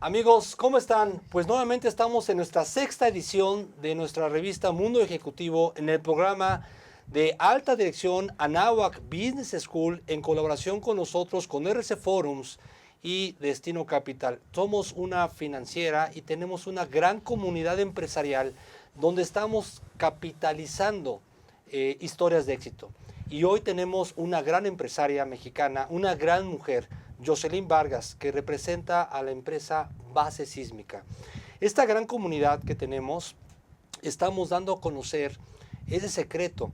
Amigos, ¿cómo están? Pues nuevamente estamos en nuestra sexta edición de nuestra revista Mundo Ejecutivo en el programa de alta dirección Anáhuac Business School en colaboración con nosotros, con RC Forums y Destino Capital. Somos una financiera y tenemos una gran comunidad empresarial donde estamos capitalizando historias de éxito. Y hoy tenemos una gran empresaria mexicana, una gran mujer, Jocelyn Vargas, que representa a la empresa Base Sísmica. Esta gran comunidad que tenemos, estamos dando a conocer ese secreto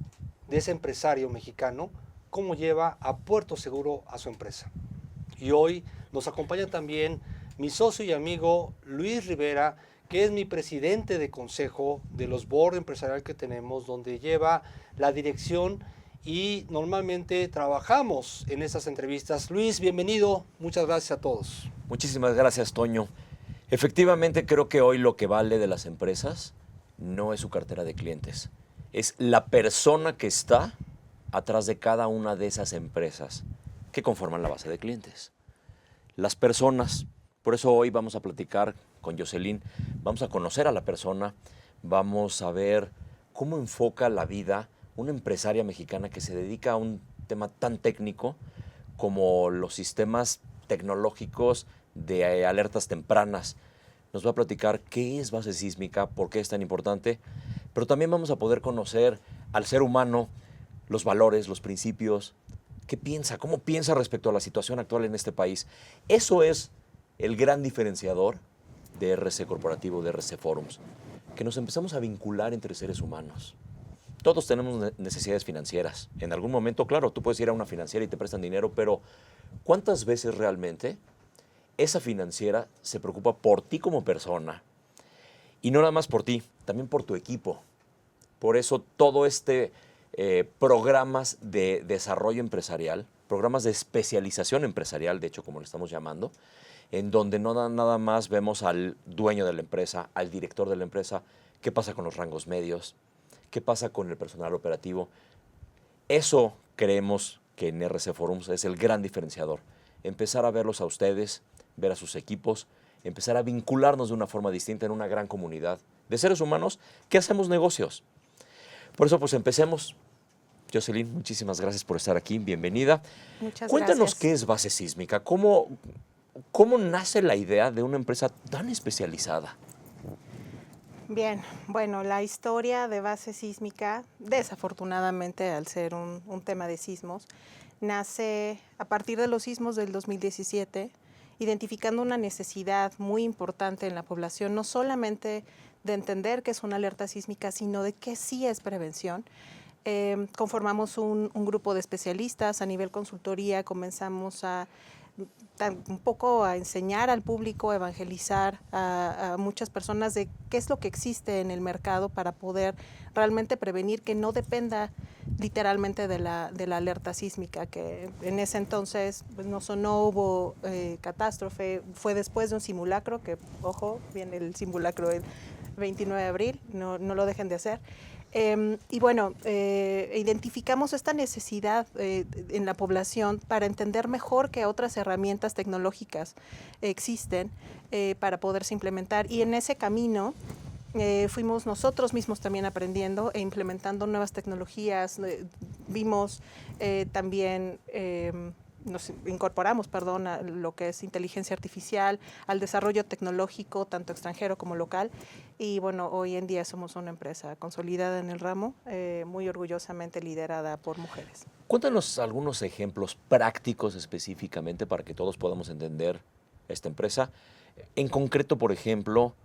de ese empresario mexicano, cómo lleva a puerto seguro a su empresa. Y hoy nos acompaña también mi socio y amigo Luis Rivera, que es mi presidente de consejo de los board empresarial que tenemos, donde lleva la dirección y normalmente trabajamos en estas entrevistas. Luis, bienvenido. Muchas gracias a todos. Muchísimas gracias, Toño. Efectivamente, creo que hoy lo que vale de las empresas no es su cartera de clientes. Es la persona que está atrás de cada una de esas empresas que conforman la base de clientes. Las personas. Por eso hoy vamos a platicar con Jocelyn. Vamos a conocer a la persona. Vamos a ver cómo enfoca la vida una empresaria mexicana que se dedica a un tema tan técnico como los sistemas tecnológicos de alertas tempranas. Nos va a platicar qué es base sísmica, por qué es tan importante, pero también vamos a poder conocer al ser humano, los valores, los principios, qué piensa, cómo piensa respecto a la situación actual en este país. Eso es el gran diferenciador de RC Corporativo, de RC Forums, que nos empezamos a vincular entre seres humanos. Todos tenemos necesidades financieras. En algún momento, claro, tú puedes ir a una financiera y te prestan dinero, pero ¿cuántas veces realmente esa financiera se preocupa por ti como persona? Y no nada más por ti, también por tu equipo. Por eso todo programas de desarrollo empresarial, programas de especialización empresarial, de hecho, como le estamos llamando, en donde no nada más vemos al dueño de la empresa, al director de la empresa, qué pasa con los rangos medios, qué pasa con el personal operativo. Eso creemos que en RC Forums es el gran diferenciador. Empezar a verlos a ustedes, ver a sus equipos, empezar a vincularnos de una forma distinta en una gran comunidad de seres humanos que hacemos negocios. Por eso, pues empecemos. Jocelyn, muchísimas gracias por estar aquí. Bienvenida. Muchas Cuéntanos gracias. qué es Base Sísmica. ¿Cómo nace la idea de una empresa tan especializada? Bien, bueno, la historia de Base Sísmica, desafortunadamente al ser un tema de sismos, nace a partir de los sismos del 2017, identificando una necesidad muy importante en la población, no solamente de entender qué es una alerta sísmica, sino de qué sí es prevención. Conformamos un grupo de especialistas a nivel consultoría, comenzamos un poco a enseñar al público, a evangelizar a muchas personas de qué es lo que existe en el mercado para poder realmente prevenir que no dependa literalmente de la alerta sísmica, que en ese entonces pues, no hubo catástrofe, fue después de un simulacro, que ojo, viene el simulacro el 29 de abril, no lo dejen de hacer. Y bueno, identificamos esta necesidad en la población para entender mejor que otras herramientas tecnológicas existen para poderse implementar. Y en ese camino fuimos nosotros mismos también aprendiendo e implementando nuevas tecnologías. Vimos también... nos incorporamos, a lo que es inteligencia artificial, al desarrollo tecnológico, tanto extranjero como local. Y bueno, hoy en día somos una empresa consolidada en el ramo, muy orgullosamente liderada por mujeres. Cuéntanos algunos ejemplos prácticos específicamente para que todos podamos entender esta empresa. En concreto, por ejemplo,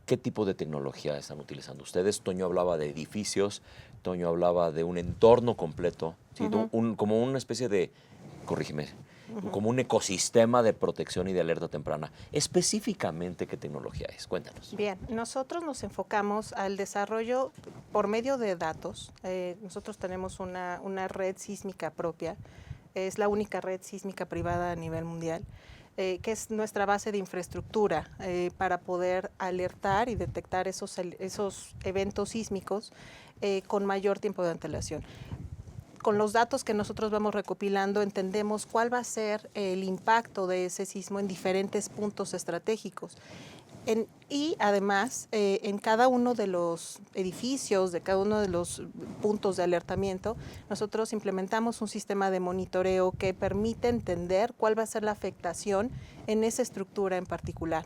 ¿qué tipo de tecnología están utilizando ustedes? Toño hablaba de edificios, Toño hablaba de un entorno completo, ¿sí? Como una especie de... corrígeme, como un ecosistema de protección y de alerta temprana. Específicamente, ¿qué tecnología es? Cuéntanos. Bien, nosotros nos enfocamos al desarrollo por medio de datos. Nosotros tenemos una red sísmica propia. Es la única red sísmica privada a nivel mundial, que es nuestra base de infraestructura para poder alertar y detectar esos eventos sísmicos con mayor tiempo de antelación. con los datos que nosotros vamos recopilando, entendemos cuál va a ser el impacto de ese sismo en diferentes puntos estratégicos. Y además, en cada uno de los edificios, de cada uno de los puntos de alertamiento, nosotros implementamos un sistema de monitoreo que permite entender cuál va a ser la afectación en esa estructura en particular.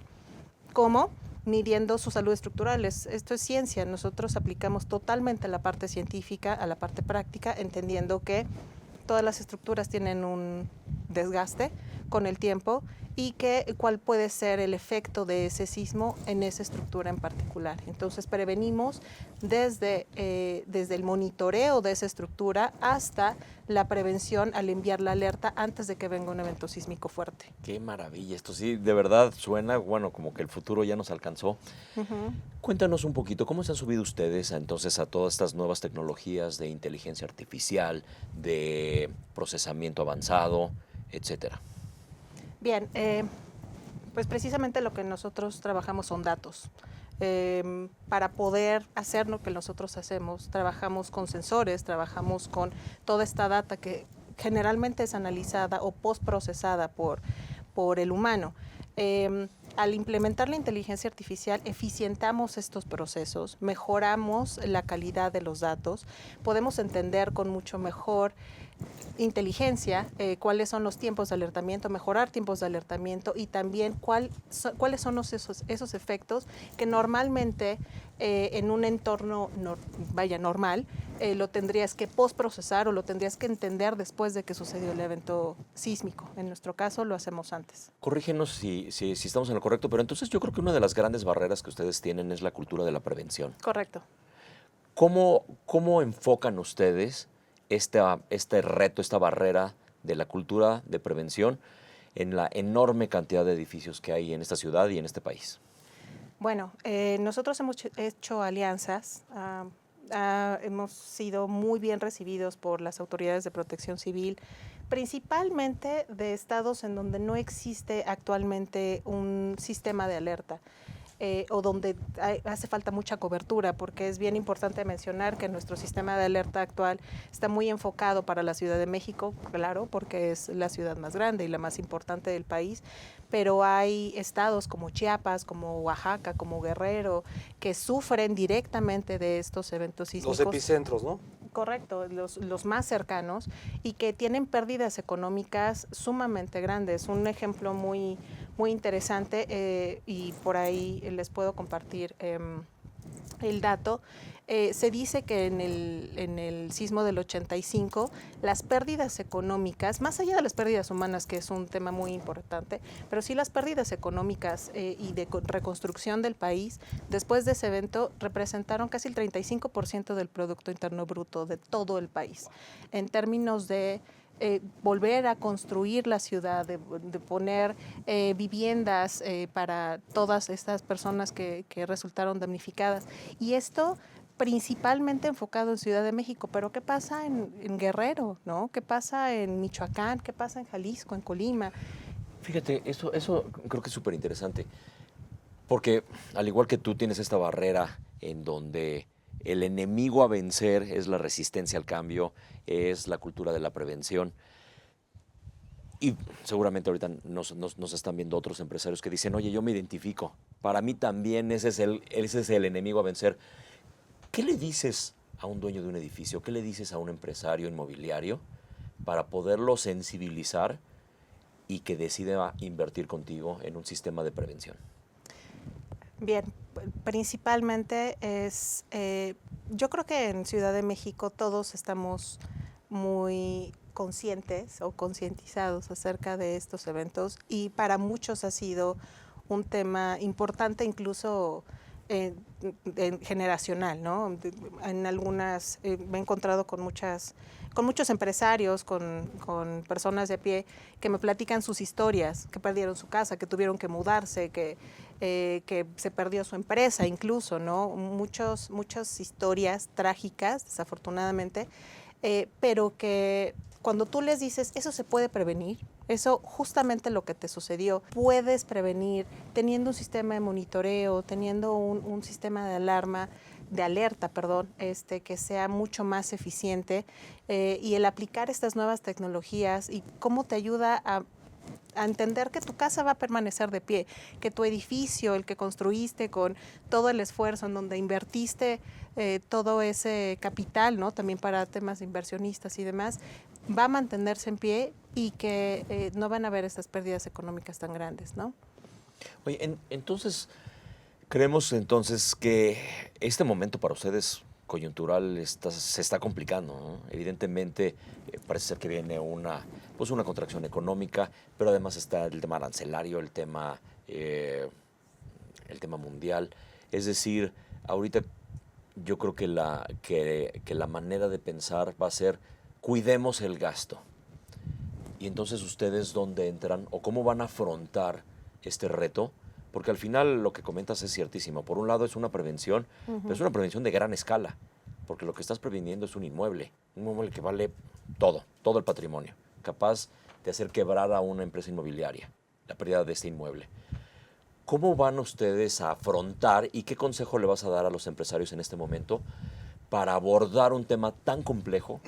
¿Cómo? Midiendo su salud estructural. Esto es ciencia. Nosotros aplicamos totalmente la parte científica a la parte práctica, entendiendo que todas las estructuras tienen un desgaste con el tiempo y cuál puede ser el efecto de ese sismo en esa estructura en particular. Entonces prevenimos desde el monitoreo de esa estructura hasta la prevención al enviar la alerta antes de que venga un evento sísmico fuerte. Qué maravilla, esto sí, de verdad suena, bueno, como que el futuro ya nos alcanzó. Cuéntanos un poquito, ¿cómo se han subido ustedes entonces a todas estas nuevas tecnologías de inteligencia artificial, de procesamiento avanzado, etcétera? Bien, pues precisamente lo que nosotros trabajamos son datos. Para poder hacer lo que nosotros hacemos, trabajamos con sensores, trabajamos con toda esta data que generalmente es analizada o postprocesada por el humano. Al implementar la inteligencia artificial, eficientamos estos procesos, mejoramos la calidad de los datos, podemos entender con mucho mejor inteligencia cuáles son los tiempos de alertamiento, mejorar tiempos de alertamiento y también cuáles son esos efectos que normalmente en un entorno normal lo tendrías que postprocesar o lo tendrías que entender después de que sucedió el evento sísmico. En nuestro caso lo hacemos antes. Corrígenos si estamos en lo correcto, pero entonces yo creo que una de las grandes barreras que ustedes tienen es la cultura de la prevención. Correcto. ¿Cómo enfocan ustedes este reto, esta barrera de la cultura de prevención en la enorme cantidad de edificios que hay en esta ciudad y en este país? Bueno, nosotros hemos hecho alianzas, hemos sido muy bien recibidos por las autoridades de protección civil, principalmente de estados en donde no existe actualmente un sistema de alerta. O donde hace falta mucha cobertura, porque es bien importante mencionar que nuestro sistema de alerta actual está muy enfocado para la Ciudad de México, claro, porque es la ciudad más grande y la más importante del país, pero hay estados como Chiapas, como Oaxaca, como Guerrero, que sufren directamente de estos eventos sísmicos. Los epicentros, ¿no? Correcto, los más cercanos y que tienen pérdidas económicas sumamente grandes. Un ejemplo muy interesante y por ahí les puedo compartir el dato. Se dice que en el sismo del 85 las pérdidas económicas, más allá de las pérdidas humanas, que es un tema muy importante, pero sí las pérdidas económicas y de reconstrucción del país, después de ese evento representaron casi el 35% del Producto Interno Bruto de todo el país, en términos de volver a construir la ciudad, de poner viviendas para todas estas personas que resultaron damnificadas. Y esto principalmente enfocado en Ciudad de México, pero ¿qué pasa en Guerrero, ¿no? ¿Qué pasa en Michoacán? ¿Qué pasa en Jalisco, en Colima? Fíjate, eso creo que es súper interesante, porque al igual que tú tienes esta barrera en donde el enemigo a vencer es la resistencia al cambio, es la cultura de la prevención. Y seguramente ahorita nos están viendo otros empresarios que dicen, oye, yo me identifico. Para mí también ese es el enemigo a vencer. ¿Qué le dices a un dueño de un edificio? ¿Qué le dices a un empresario inmobiliario para poderlo sensibilizar y que decida invertir contigo en un sistema de prevención? Bien, principalmente yo creo que en Ciudad de México todos estamos muy conscientes o concientizados acerca de estos eventos y para muchos ha sido un tema importante incluso generacional, ¿no? En algunas me he encontrado con muchos empresarios, con personas de a pie que me platican sus historias, que perdieron su casa, que tuvieron que mudarse, que se perdió su empresa incluso, ¿no? Muchas historias trágicas, desafortunadamente, pero que cuando tú les dices, eso se puede prevenir, eso justamente lo que te sucedió, puedes prevenir teniendo un sistema de monitoreo, teniendo un sistema de alarma, de alerta, perdón, que sea mucho más eficiente y el aplicar estas nuevas tecnologías y cómo te ayuda a entender que tu casa va a permanecer de pie, que tu edificio, el que construiste con todo el esfuerzo en donde invertiste todo ese capital, ¿no? También para temas de inversionistas y demás, va a mantenerse en pie y que no van a haber estas pérdidas económicas tan grandes, ¿no? Oye, entonces, creemos entonces que este momento para ustedes coyuntural se está complicando, ¿no? Evidentemente, parece ser que viene una contracción económica, pero además está el tema arancelario, el tema mundial. Es decir, ahorita yo creo que la manera de pensar va a ser cuidemos el gasto. Y entonces ustedes dónde entran o cómo van a afrontar este reto, porque al final lo que comentas es ciertísimo. Por un lado es una prevención, pero es una prevención de gran escala, porque lo que estás previniendo es un inmueble que vale todo el patrimonio, capaz de hacer quebrar a una empresa inmobiliaria, la pérdida de este inmueble. ¿Cómo van ustedes a afrontar y qué consejo le vas a dar a los empresarios en este momento para abordar un tema tan complejo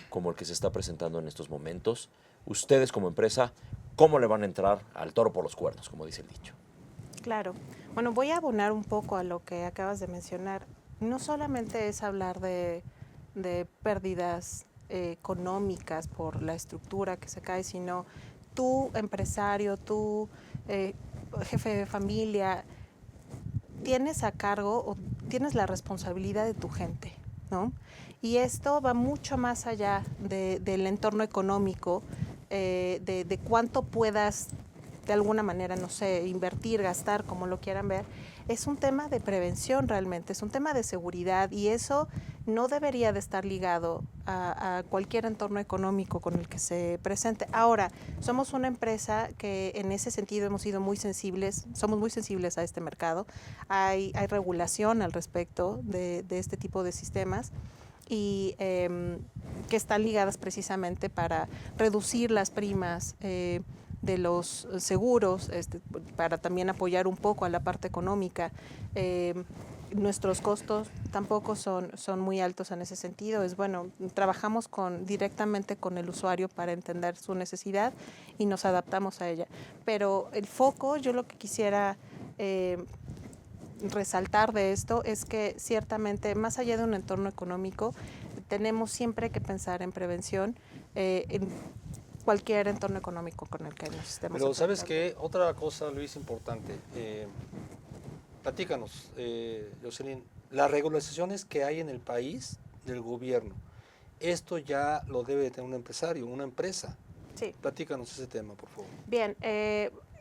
como el que se está presentando en estos momentos? Ustedes como empresa, ¿cómo le van a entrar al toro por los cuernos, como dice el dicho? Claro. Bueno, voy a abonar un poco a lo que acabas de mencionar. No solamente es hablar de pérdidas económicas por la estructura que se cae, sino tú, empresario, tú, jefe de familia, tienes a cargo o tienes la responsabilidad de tu gente, ¿no? Y esto va mucho más allá del entorno económico, de cuánto puedas de alguna manera, no sé, invertir, gastar, como lo quieran ver. Es un tema de prevención realmente, es un tema de seguridad y eso no debería de estar ligado a cualquier entorno económico con el que se presente. Ahora, somos una empresa que en ese sentido hemos sido muy sensibles, somos muy sensibles a este mercado. Hay regulación al respecto de este tipo de sistemas y que están ligadas precisamente para reducir las primas de los seguros, para también apoyar un poco a la parte económica. Nuestros costos tampoco son muy altos en ese sentido. Es bueno, trabajamos directamente con el usuario para entender su necesidad y nos adaptamos a ella. Pero el foco, yo lo que quisiera resaltar de esto es que ciertamente, más allá de un entorno económico, tenemos siempre que pensar en prevención en cualquier entorno económico con el que nos estemos Pero ¿sabes enfrentando. qué? Otra cosa, Luis, importante. Platícanos, Jocelyn, las regulaciones que hay en el país del gobierno, esto ya lo debe de tener un empresario, una empresa. Sí. Platícanos ese tema, por favor. Bien,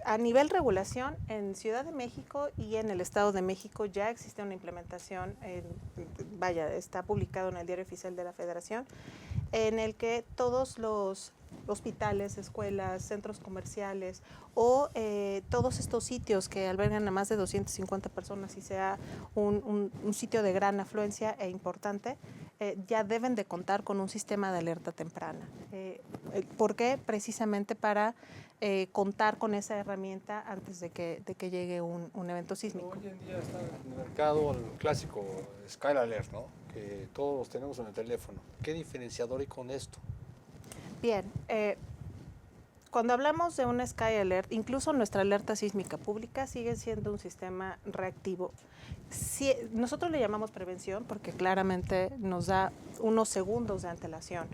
a nivel regulación, en Ciudad de México y en el Estado de México ya existe una implementación, está publicado en el Diario Oficial de la Federación, en el que todos los hospitales, escuelas, centros comerciales o todos estos sitios que albergan a más de 250 personas y sea un sitio de gran afluencia e importante, ya deben de contar con un sistema de alerta temprana. ¿Por qué? Precisamente para contar con esa herramienta antes de que llegue un evento sísmico. Hoy en día está en el mercado el clásico Sky Alert, ¿no? Que todos tenemos en el teléfono. ¿Qué diferenciador hay con esto? Bien, cuando hablamos de un Sky Alert, incluso nuestra alerta sísmica pública sigue siendo un sistema reactivo. Nosotros le llamamos prevención porque claramente nos da unos segundos de antelación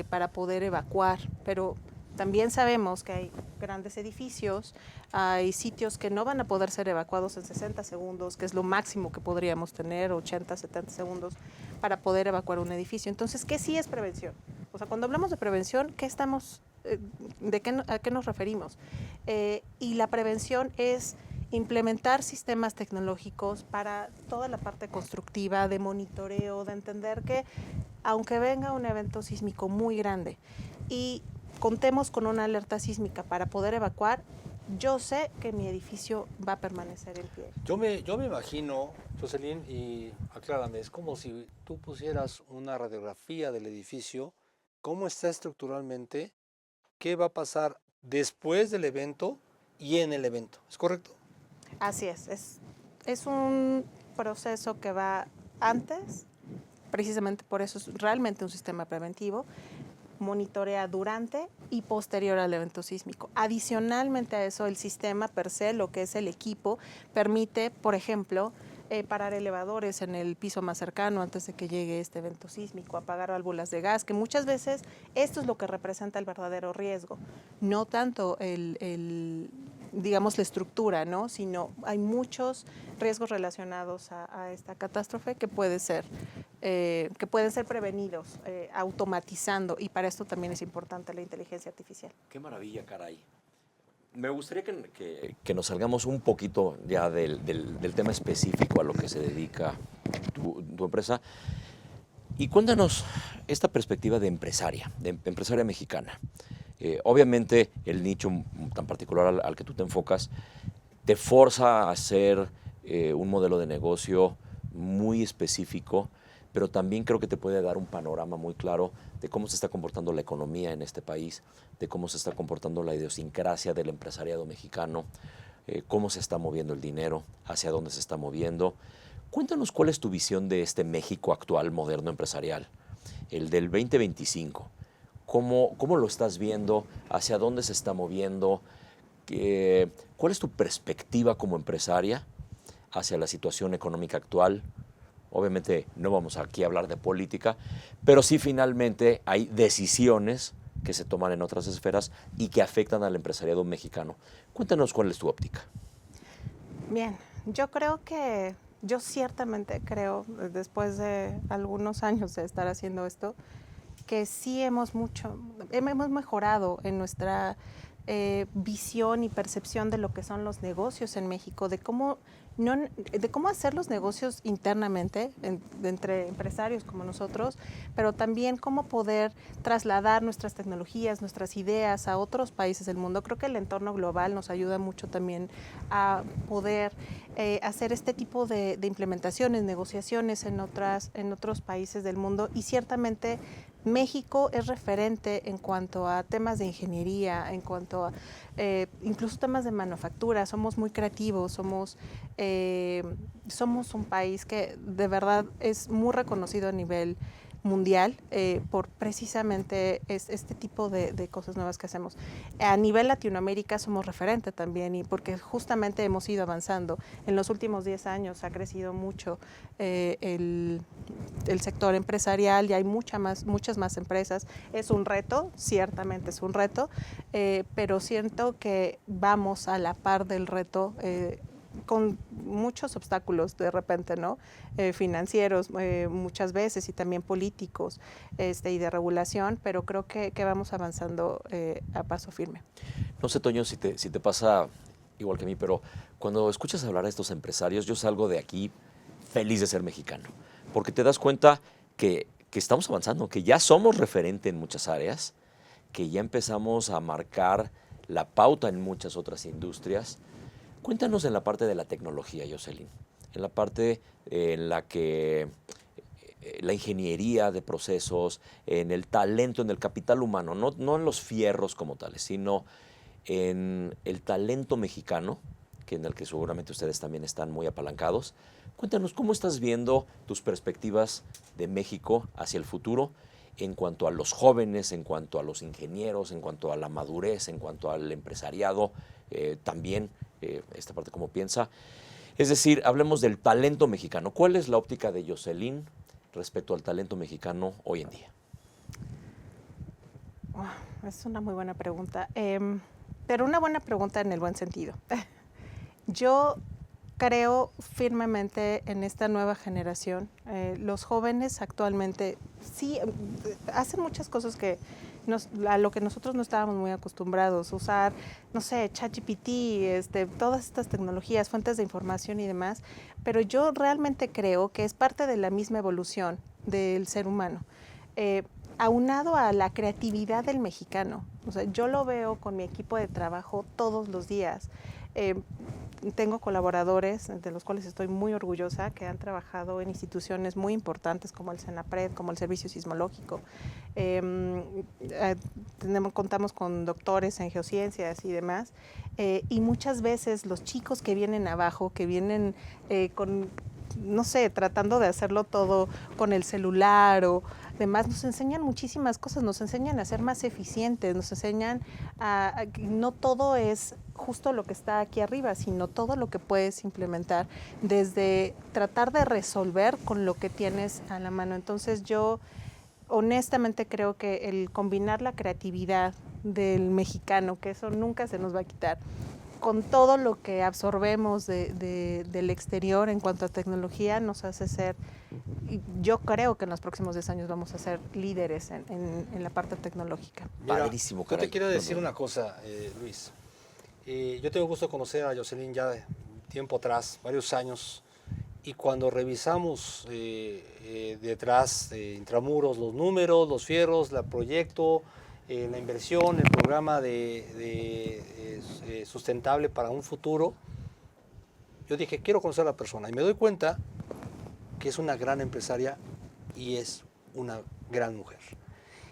para poder evacuar, pero también sabemos que hay grandes edificios, hay sitios que no van a poder ser evacuados en 60 segundos, que es lo máximo que podríamos tener, 80, 70 segundos, para poder evacuar un edificio. Entonces, ¿qué sí es prevención? O sea, cuando hablamos de prevención, ¿a qué nos referimos? Y la prevención es implementar sistemas tecnológicos para toda la parte constructiva, de monitoreo, de entender que aunque venga un evento sísmico muy grande y contemos con una alerta sísmica para poder evacuar, yo sé que mi edificio va a permanecer en pie. Yo me imagino, Jocelyn, y aclárame, es como si tú pusieras una radiografía del edificio, cómo está estructuralmente, qué va a pasar después del evento y en el evento. ¿Es correcto? Así es un proceso que va antes, precisamente por eso es realmente un sistema preventivo, monitorea durante y posterior al evento sísmico. Adicionalmente a eso, el sistema per se, lo que es el equipo, permite, por ejemplo, parar elevadores en el piso más cercano antes de que llegue este evento sísmico, apagar válvulas de gas, que muchas veces esto es lo que representa el verdadero riesgo, no tanto digamos, la estructura, ¿no? Sino hay muchos riesgos relacionados a esta catástrofe que pueden ser prevenidos automatizando, y para esto también es importante la inteligencia artificial. Qué maravilla, caray. Me gustaría que nos salgamos un poquito ya del tema específico a lo que se dedica tu empresa. Y cuéntanos esta perspectiva de empresaria mexicana. Obviamente el nicho tan particular al que tú te enfocas te forza a hacer un modelo de negocio muy específico, pero también creo que te puede dar un panorama muy claro de cómo se está comportando la economía en este país, de cómo se está comportando la idiosincrasia del empresariado mexicano, cómo se está moviendo el dinero, hacia dónde se está moviendo. Cuéntanos cuál es tu visión de este México actual, moderno, empresarial, el del 2025. ¿Cómo lo estás viendo? ¿Hacia dónde se está moviendo? ¿Cuál es tu perspectiva como empresaria hacia la situación económica actual? Obviamente no vamos aquí a hablar de política, pero sí finalmente hay decisiones que se toman en otras esferas y que afectan al empresariado mexicano. Cuéntanos cuál es tu óptica. Bien, yo ciertamente creo, después de algunos años de estar haciendo esto, que sí hemos mejorado en nuestra visión y percepción de lo que son los negocios en México, de cómo hacer los negocios internamente entre empresarios como nosotros, pero también cómo poder trasladar nuestras tecnologías, nuestras ideas a otros países del mundo. Creo que el entorno global nos ayuda mucho también a poder hacer este tipo de implementaciones, negociaciones en otros países del mundo, y ciertamente México es referente en cuanto a temas de ingeniería, en cuanto a incluso temas de manufactura. Somos muy creativos, somos un país que de verdad es muy reconocido a nivel mundial por precisamente este tipo de cosas nuevas que hacemos. A nivel Latinoamérica somos referente también, y porque justamente hemos ido avanzando. En los últimos 10 años ha crecido mucho el sector empresarial, y hay muchas más empresas. Es un reto, ciertamente es un reto, pero siento que vamos a la par del reto, con muchos obstáculos de repente, ¿no? Financieros muchas veces, y también políticos y de regulación, pero creo que vamos avanzando a paso firme. No sé, Toño, si te pasa igual que a mí, pero cuando escuchas hablar a estos empresarios, yo salgo de aquí feliz de ser mexicano, porque te das cuenta que estamos avanzando, que ya somos referente en muchas áreas, que ya empezamos a marcar la pauta en muchas otras industrias. Cuéntanos en la parte de la tecnología, Jocelyn, en la parte en la que la ingeniería de procesos, en el talento, en el capital humano, no en los fierros como tales, sino en el talento mexicano, en el que seguramente ustedes también están muy apalancados. Cuéntanos, ¿cómo estás viendo tus perspectivas de México hacia el futuro en cuanto a los jóvenes, en cuanto a los ingenieros, en cuanto a la madurez, en cuanto al empresariado, también esta parte cómo piensa? Es decir, hablemos del talento mexicano. ¿Cuál es la óptica de Jocelyn respecto al talento mexicano hoy en día? Es una muy buena pregunta, pero una buena pregunta en el buen sentido. Yo creo firmemente en esta nueva generación. Los jóvenes actualmente sí hacen muchas cosas a lo que nosotros no estábamos muy acostumbrados, usar, no sé, ChatGPT, todas estas tecnologías, fuentes de información y demás, pero yo realmente creo que es parte de la misma evolución del ser humano, aunado a la creatividad del mexicano. O sea, yo lo veo con mi equipo de trabajo todos los días. Tengo colaboradores de los cuales estoy muy orgullosa, que han trabajado en instituciones muy importantes como el Senapred, como el Servicio Sismológico. Contamos con doctores en geociencias y demás, y muchas veces los chicos que vienen abajo, que vienen con no sé, tratando de hacerlo todo con el celular o demás, nos enseñan muchísimas cosas, nos enseñan a ser más eficientes, nos enseñan a que no todo es justo lo que está aquí arriba, sino todo lo que puedes implementar desde tratar de resolver con lo que tienes a la mano. Entonces yo honestamente creo que el combinar la creatividad del mexicano, que eso nunca se nos va a quitar, con todo lo que absorbemos del exterior en cuanto a tecnología, nos hace ser, yo creo que en los próximos 10 años vamos a ser líderes en la parte tecnológica. Mira, Padrísimo, yo caray. te quiero decir una cosa, Luis. Yo tengo gusto de conocer a Jocelyn ya de tiempo atrás, varios años, y cuando revisamos detrás, intramuros, los números, los fierros, el proyecto, la inversión, el programa sustentable para un futuro, yo dije, quiero conocer a la persona. Y me doy cuenta que es una gran empresaria y es una gran mujer.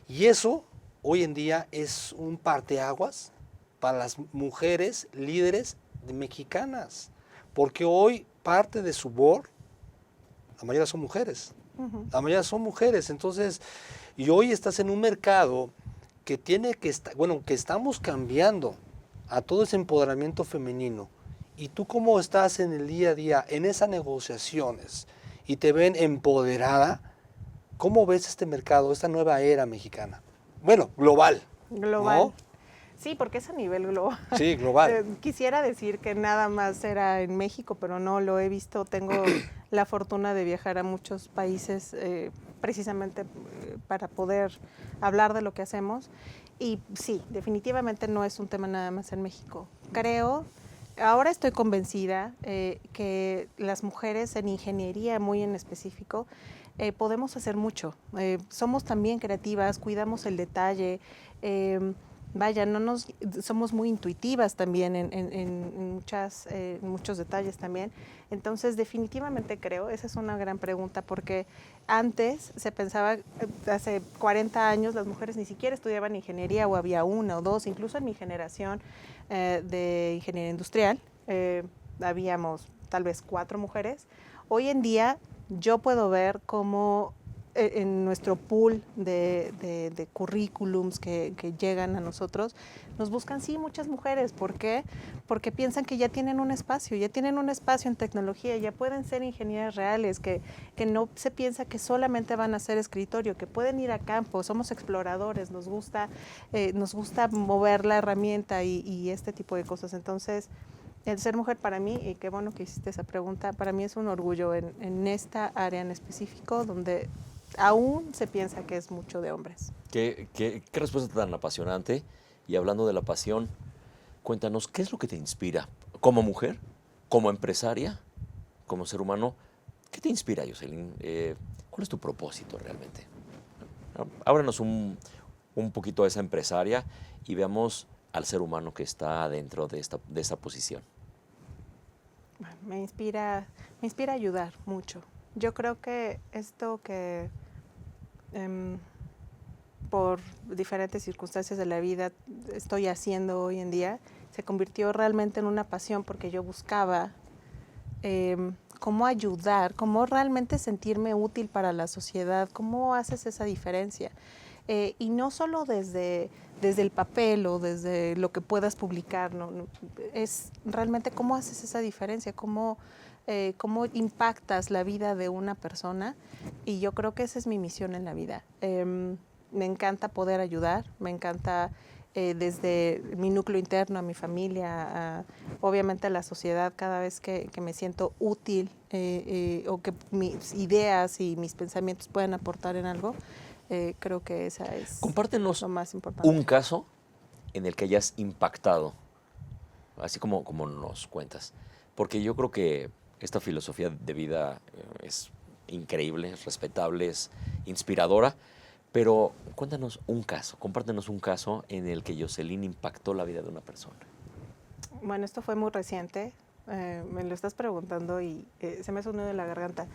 Y eso, hoy en día, es un parteaguas para las mujeres líderes mexicanas. Porque hoy parte de su board, la mayoría son mujeres. La mayoría son mujeres. Entonces, y hoy estás en un mercado que tiene que estar, bueno, que estamos cambiando a todo ese empoderamiento femenino. Y tú cómo estás en el día a día, en esas negociaciones, y te ven empoderada, ¿cómo ves este mercado, esta nueva era mexicana? Bueno, global. Global. ¿No? Sí, porque es a nivel global. Sí, global. Quisiera decir que nada más era en México, pero no, lo he visto. Tengo la fortuna de viajar a muchos países precisamente para poder hablar de lo que hacemos. Y sí, definitivamente no es un tema nada más en México. Creo, ahora estoy convencida que las mujeres en ingeniería muy en específico podemos hacer mucho. Somos también creativas, cuidamos el detalle. Vaya, somos muy intuitivas también en muchos detalles también. Entonces, definitivamente creo, esa es una gran pregunta, porque antes se pensaba, hace 40 años, las mujeres ni siquiera estudiaban ingeniería, o había una o dos, incluso en mi generación de ingeniería industrial, habíamos tal vez 4 mujeres. Hoy en día yo puedo ver cómo en nuestro pool de currículums que llegan a nosotros, nos buscan sí muchas mujeres. ¿Por qué? Porque piensan que ya tienen un espacio en tecnología, ya pueden ser ingenieras reales, que no se piensa que solamente van a ser escritorio, que pueden ir a campo, somos exploradores, nos gusta mover la herramienta y este tipo de cosas. Entonces, el ser mujer para mí, y qué bueno que hiciste esa pregunta, para mí es un orgullo en esta área en específico, donde aún se piensa que es mucho de hombres. ¿Qué respuesta tan apasionante? Y hablando de la pasión, cuéntanos, ¿qué es lo que te inspira? Como mujer, como empresaria, como ser humano, ¿qué te inspira, Jocelyn? ¿Cuál es tu propósito realmente? Ábranos un poquito a esa empresaria y veamos al ser humano que está dentro de esta posición. Me inspira ayudar mucho. Yo creo que esto que por diferentes circunstancias de la vida estoy haciendo hoy en día, se convirtió realmente en una pasión, porque yo buscaba cómo ayudar, cómo realmente sentirme útil para la sociedad, cómo haces esa diferencia. Y no solo desde el papel o desde lo que puedas publicar, no, es realmente cómo haces esa diferencia, cómo impactas la vida de una persona, y yo creo que esa es mi misión en la vida. Me encanta poder ayudar, me encanta desde mi núcleo interno, a mi familia, obviamente a la sociedad, cada vez que me siento útil o que mis ideas y mis pensamientos puedan aportar en algo, creo que esa es Compártenos lo más importante. un caso en el que hayas impactado, así como nos cuentas, porque yo creo que esta filosofía de vida es increíble, es respetable, es inspiradora, pero cuéntanos un caso, compártenos un caso en el que Jocelyn impactó la vida de una persona. Bueno, esto fue muy reciente, me lo estás preguntando y se me hace un nudo en la garganta.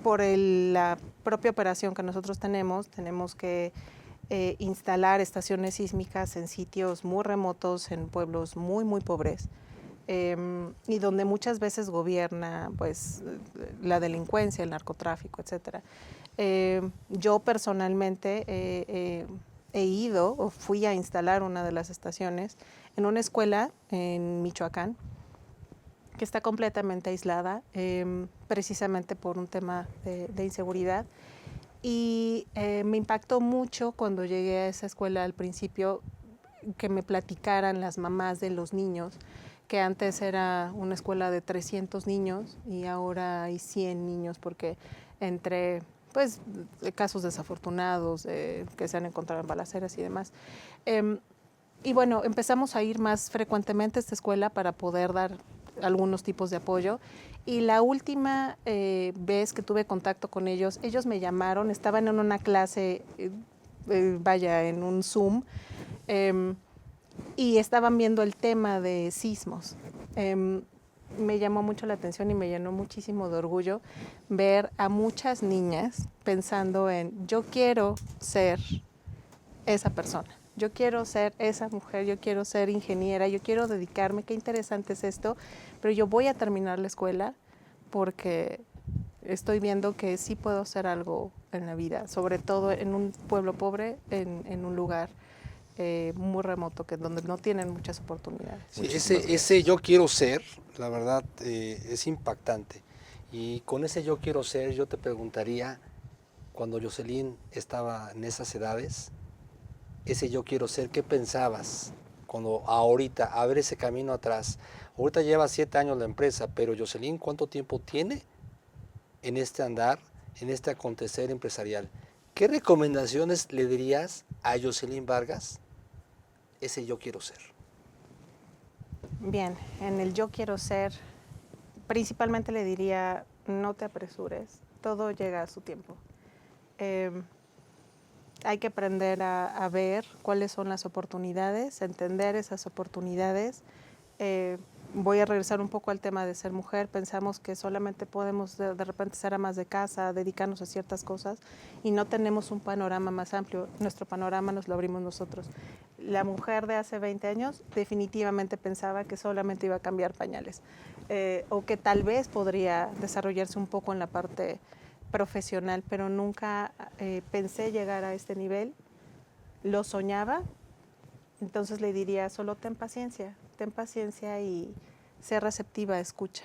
Por la propia operación que nosotros tenemos que instalar estaciones sísmicas en sitios muy remotos, en pueblos muy, muy pobres. y donde muchas veces gobierna pues la delincuencia, el narcotráfico, etcétera. Yo personalmente he ido o fui a instalar una de las estaciones en una escuela en Michoacán que está completamente aislada, precisamente por un tema de inseguridad. Y me impactó mucho cuando llegué a esa escuela al principio que me platicaran las mamás de los niños, que antes era una escuela de 300 niños y ahora hay 100 niños porque entre pues casos desafortunados que se han encontrado en balaceras y demás. Y bueno, empezamos a ir más frecuentemente a esta escuela para poder dar algunos tipos de apoyo. Y la última vez que tuve contacto con ellos, ellos me llamaron, estaban en una clase, vaya, en un Zoom, y estaban viendo el tema de sismos. Me llamó mucho la atención y me llenó muchísimo de orgullo ver a muchas niñas pensando en yo quiero ser esa persona, yo quiero ser esa mujer, yo quiero ser ingeniera, yo quiero dedicarme, qué interesante es esto, pero yo voy a terminar la escuela porque estoy viendo que sí puedo hacer algo en la vida, sobre todo en un pueblo pobre, en un lugar muy remoto, donde no tienen muchas oportunidades. Sí, ese yo quiero ser, la verdad, es impactante. Y con ese yo quiero ser, yo te preguntaría, cuando Yoselyn estaba en esas edades, ese yo quiero ser, ¿qué pensabas cuando ahorita, a ver ese camino atrás? Ahorita lleva 7 años la empresa, pero Yoselyn, ¿cuánto tiempo tiene en este andar, en este acontecer empresarial? ¿Qué recomendaciones le dirías a Yoselyn Vargas? Ese yo quiero ser. Bien, en el yo quiero ser, principalmente le diría, no te apresures, todo llega a su tiempo. Hay que aprender a ver cuáles son las oportunidades, a entender esas oportunidades. Voy a regresar un poco al tema de ser mujer. Pensamos que solamente podemos de repente ser amas de casa, dedicarnos a ciertas cosas y no tenemos un panorama más amplio. Nuestro panorama nos lo abrimos nosotros. La mujer de hace 20 años definitivamente pensaba que solamente iba a cambiar pañales o que tal vez podría desarrollarse un poco en la parte profesional, pero nunca pensé llegar a este nivel. Lo soñaba, entonces le diría, solo ten paciencia y sé receptiva, escucha.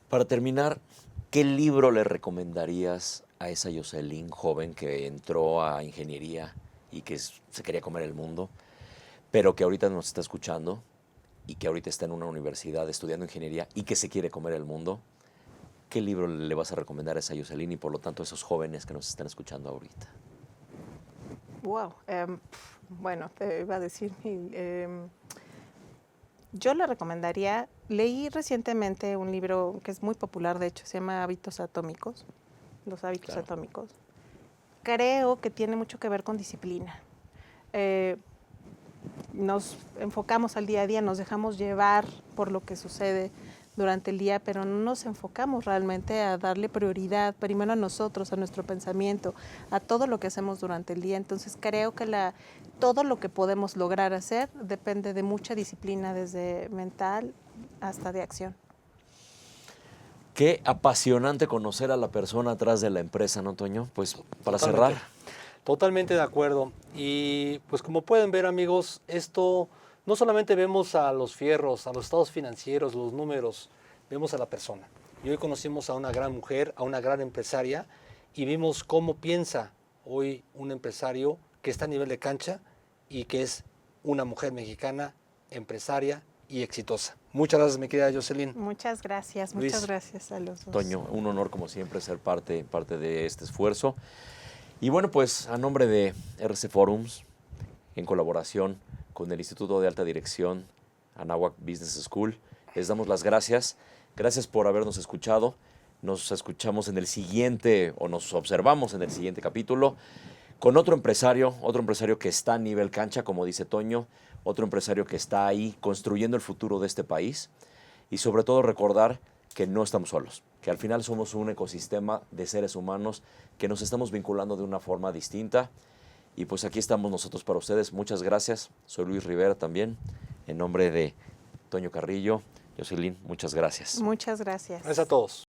Para terminar, ¿qué libro le recomendarías a esa Yoselyn joven que entró a ingeniería y que se quería comer el mundo, pero que ahorita nos está escuchando y que ahorita está en una universidad estudiando ingeniería y que se quiere comer el mundo? ¿Qué libro le vas a recomendar a esa Yoselyn y por lo tanto a esos jóvenes que nos están escuchando ahorita? Wow, bueno, te iba a decir, yo le recomendaría, leí recientemente un libro que es muy popular, de hecho, se llama Hábitos Atómicos, Los Hábitos Atómicos. Creo que tiene mucho que ver con disciplina. Nos enfocamos al día a día, nos dejamos llevar por lo que sucede durante el día, pero no nos enfocamos realmente a darle prioridad primero a nosotros, a nuestro pensamiento, a todo lo que hacemos durante el día. Entonces creo que todo lo que podemos lograr hacer depende de mucha disciplina, desde mental hasta de acción. Qué apasionante conocer a la persona atrás de la empresa, ¿no, Toño? Pues para cerrar. Totalmente de acuerdo. Y pues como pueden ver, amigos, esto no solamente vemos a los fierros, a los estados financieros, los números, vemos a la persona. Y hoy conocimos a una gran mujer, a una gran empresaria, y vimos cómo piensa hoy un empresario que está a nivel de cancha y que es una mujer mexicana, empresaria y exitosa. Muchas gracias, mi querida Yoselyn. Muchas gracias a los dos. Toño, un honor como siempre ser parte de este esfuerzo. Y bueno, pues a nombre de RC Forums, en colaboración con el Instituto de Alta Dirección, Anáhuac Business School, les damos las gracias. Gracias por habernos escuchado. Nos escuchamos en el siguiente, o nos observamos en el siguiente capítulo, con otro empresario que está a nivel cancha, como dice Toño, otro empresario que está ahí construyendo el futuro de este país. Y sobre todo recordar que no estamos solos, que al final somos un ecosistema de seres humanos que nos estamos vinculando de una forma distinta. Y pues aquí estamos nosotros para ustedes. Muchas gracias. Soy Luis Rivera también, en nombre de Toño Carrillo, Jocelyn, muchas gracias. Muchas gracias. Gracias a todos.